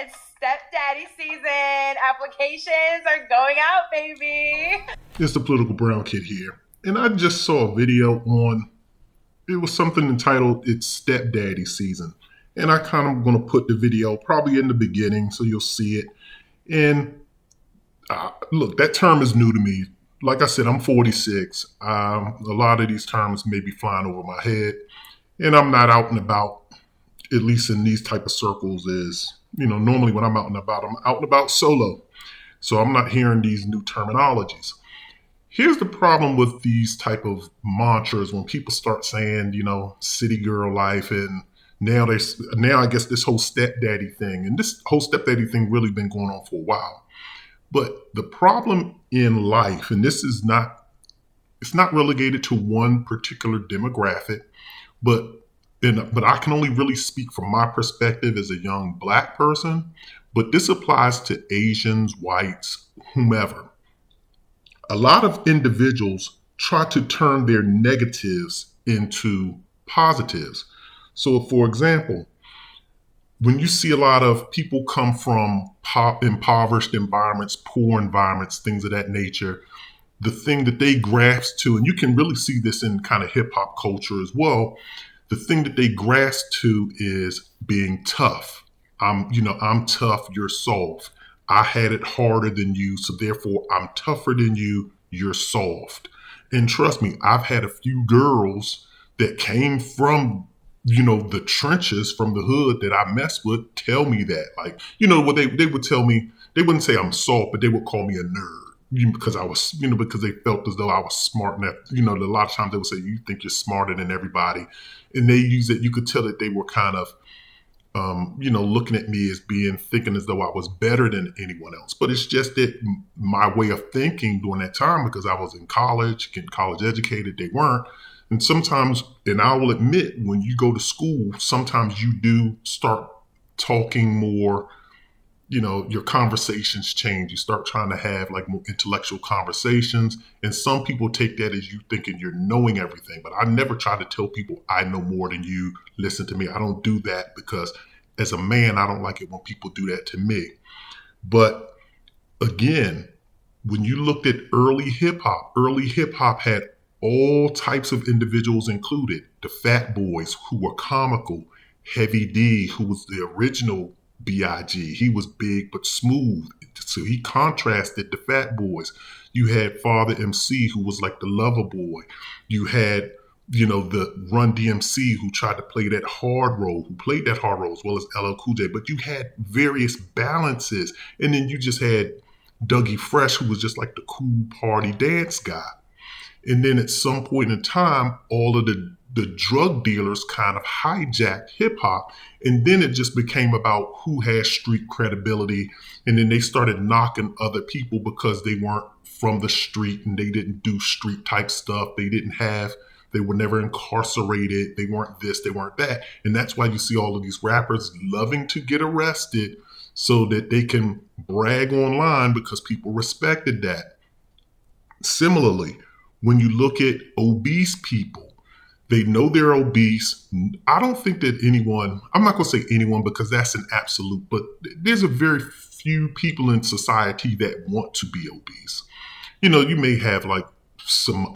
It's Stepdaddy season. Applications are going out, baby. It's the political brown kid here. And I just saw a video on, it was something entitled It's Stepdaddy Season. And I kind of going to put the video probably in the beginning so you'll see it. And look, that term is new to me. Like I said, I'm 46. A lot of these terms may be flying over my head. And I'm not out and about, at least in these type of circles, normally when I'm out and about solo. So I'm not hearing these new terminologies. Here's the problem with these type of mantras when people start saying, city girl life, and now I guess this whole stepdaddy thing, and this whole stepdaddy thing really been going on for a while. But the problem in life, and this is not, it's not relegated to one particular demographic, but but I can only really speak from my perspective as a young black person, but this applies to Asians, whites, whomever. A lot of individuals try to turn their negatives into positives. So, for example, when you see a lot of people come from impoverished environments, poor environments, things of that nature, the thing that they grasp to, and you can really see this in kind of hip hop culture as well, the thing that they grasp to is being tough. I'm tough, you're soft. I had it harder than you, so therefore I'm tougher than you, you're soft. And trust me, I've had a few girls that came from, the trenches, from the hood that I messed with, tell me that. Like, what they would tell me, they wouldn't say I'm soft, but they would call me a nerd. Because I was, because they felt as though I was smart enough. A lot of times they would say, you think you're smarter than everybody. And they use it, you could tell that they were kind of, looking at me as thinking as though I was better than anyone else. But it's just that my way of thinking during that time, because I was in college, getting college educated, they weren't. And sometimes, and I will admit, when you go to school, sometimes you do start talking more, your conversations change. You start trying to have like more intellectual conversations. And some people take that as you thinking you're knowing everything. But I never try to tell people I know more than you. Listen to me. I don't do that because as a man, I don't like it when people do that to me. But again, when you looked at early hip hop had all types of individuals included. The Fat Boys, who were comical, Heavy D, who was the original B.I.G. He was big but smooth. So he contrasted the Fat Boys. You had Father MC, who was like the lover boy. You had, the Run DMC, who tried to play that hard role, who played that hard role, as well as LL Cool J. But you had various balances. And then you just had Dougie Fresh, who was just like the cool party dance guy. And then at some point in time, all of the drug dealers kind of hijacked hip hop. And then it just became about who has street credibility. And then they started knocking other people because they weren't from the street and they didn't do street type stuff. They were never incarcerated. They weren't this, they weren't that. And that's why you see all of these rappers loving to get arrested so that they can brag online because people respected that. Similarly, when you look at obese people, they know they're obese. I don't think that anyone, I'm not going to say anyone because that's an absolute, but there's a very few people in society that want to be obese. You may have like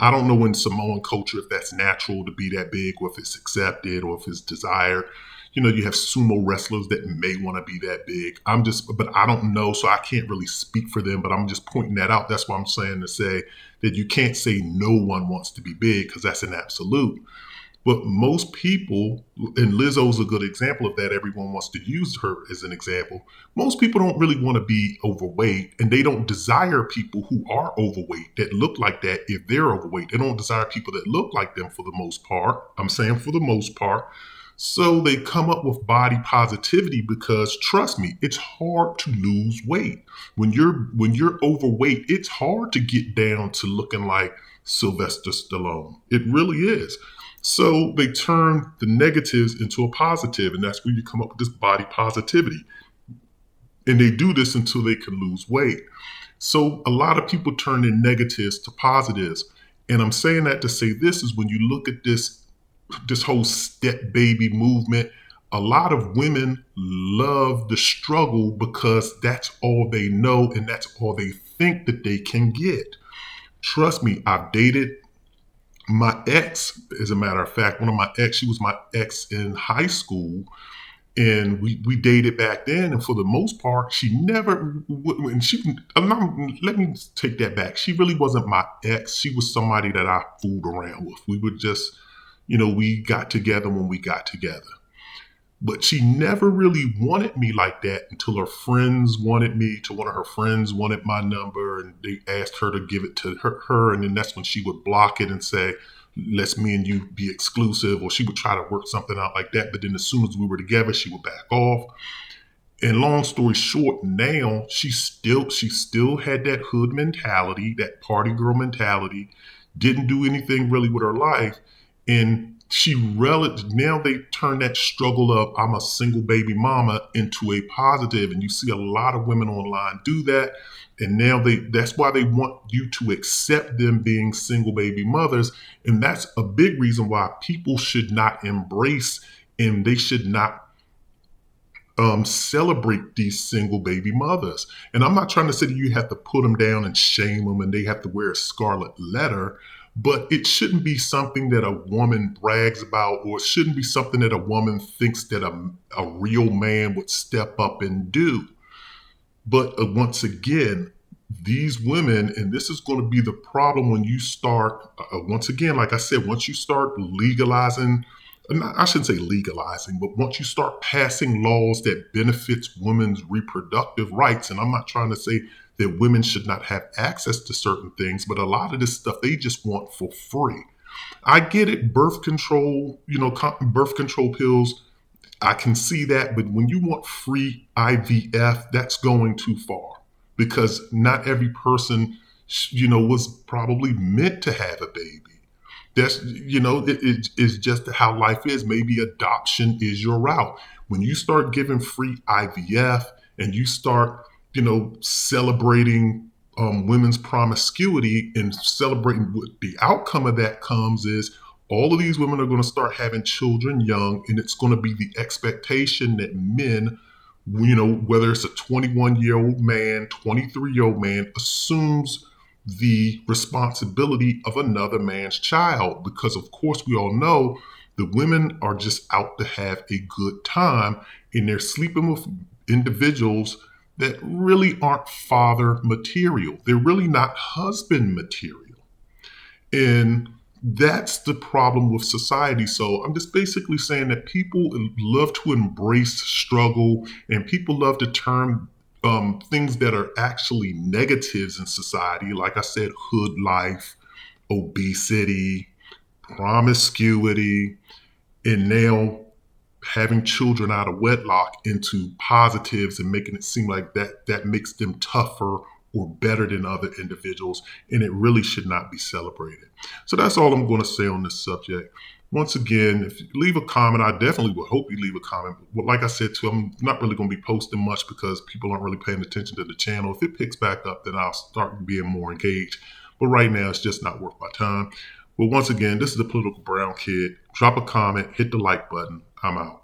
I don't know in Samoan culture if that's natural to be that big or if it's accepted or if it's desired. You have sumo wrestlers that may want to be that big. But I don't know, so I can't really speak for them, but I'm just pointing that out. That's what I'm saying, to say that you can't say no one wants to be big because that's an absolute. But most people, and Lizzo's a good example of that, everyone wants to use her as an example. Most people don't really want to be overweight, and they don't desire people who are overweight that look like that if they're overweight. They don't desire people that look like them for the most part. I'm saying for the most part. So they come up with body positivity because trust me, it's hard to lose weight. When you're overweight, it's hard to get down to looking like Sylvester Stallone. It really is. So they turn the negatives into a positive, and that's where you come up with this body positivity. And they do this until they can lose weight. So a lot of people turn their negatives to positives. And I'm saying that to say this is when you look at this whole step baby movement, a lot of women love the struggle because that's all they know and that's all they think that they can get. Trust me, I've dated my ex, as a matter of fact, one of my ex, she was my ex in high school, and we dated back then. And for the most part, she never, and she, let me take that back. She really wasn't my ex. She was somebody that I fooled around with. We would just, we got together when we got together. But she never really wanted me like that until her friends wanted me to. One of her friends wanted my number and they asked her to give it to her. And then that's when she would block it and say, let's me and you be exclusive. Or she would try to work something out like that. But then as soon as we were together, she would back off. And long story short, now she still had that hood mentality, that party girl mentality, didn't do anything really with her life. And now they turn that struggle of I'm a single baby mama into a positive. And you see a lot of women online do that. And now that's why they want you to accept them being single baby mothers. And that's a big reason why people should not embrace and they should not celebrate these single baby mothers. And I'm not trying to say that you have to put them down and shame them and they have to wear a scarlet letter, but it shouldn't be something that a woman brags about, or it shouldn't be something that a woman thinks that a real man would step up and do. But once again, these women, and this is going to be the problem when you start, once again, like I said, once you start legalizing, I shouldn't say legalizing, but once you start passing laws that benefits women's reproductive rights, and I'm not trying to say that women should not have access to certain things, but a lot of this stuff they just want for free. I get it, birth control, birth control pills, I can see that, but when you want free IVF, that's going too far because not every person, was probably meant to have a baby. That's, it's just how life is. Maybe adoption is your route. When you start giving free IVF and you start, celebrating women's promiscuity and celebrating what the outcome of that comes is all of these women are going to start having children young, and it's going to be the expectation that men, whether it's a 21-year-old man, 23-year-old man, assumes the responsibility of another man's child. Because, of course, we all know the women are just out to have a good time, and they're sleeping with individuals that really aren't father material. They're really not husband material. And that's the problem with society. So I'm just basically saying that people love to embrace struggle and people love to term things that are actually negatives in society. Like I said, hood life, obesity, promiscuity, and now having children out of wedlock into positives and making it seem like that makes them tougher or better than other individuals, and it really should not be celebrated. So that's all I'm going to say on this subject. Once again, if you leave a comment, I definitely would hope you leave a comment. But like I said too, I'm not really going to be posting much because people aren't really paying attention to the channel. If it picks back up, then I'll start being more engaged. But right now, it's just not worth my time. But once again, this is the Political Brown Kid. Drop a comment, hit the like button. I'm out.